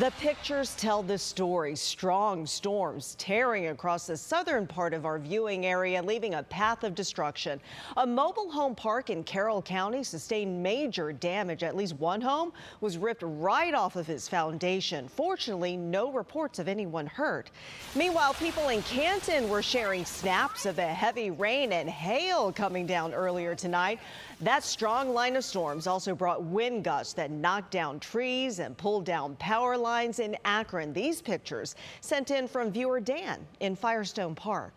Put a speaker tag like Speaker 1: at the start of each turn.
Speaker 1: The pictures tell the story. Strong storms tearing across the southern part of our viewing area, leaving a path of destruction. A mobile home park in Carroll County sustained major damage. At least one home was ripped right off of its foundation. Fortunately, no reports of anyone hurt. Meanwhile, people in Canton were sharing snaps of the heavy rain and hail coming down earlier tonight. That strong line of storms also brought wind gusts that knocked down trees and pulled down power lines in Akron. These pictures sent in from viewer Dan in Firestone Park.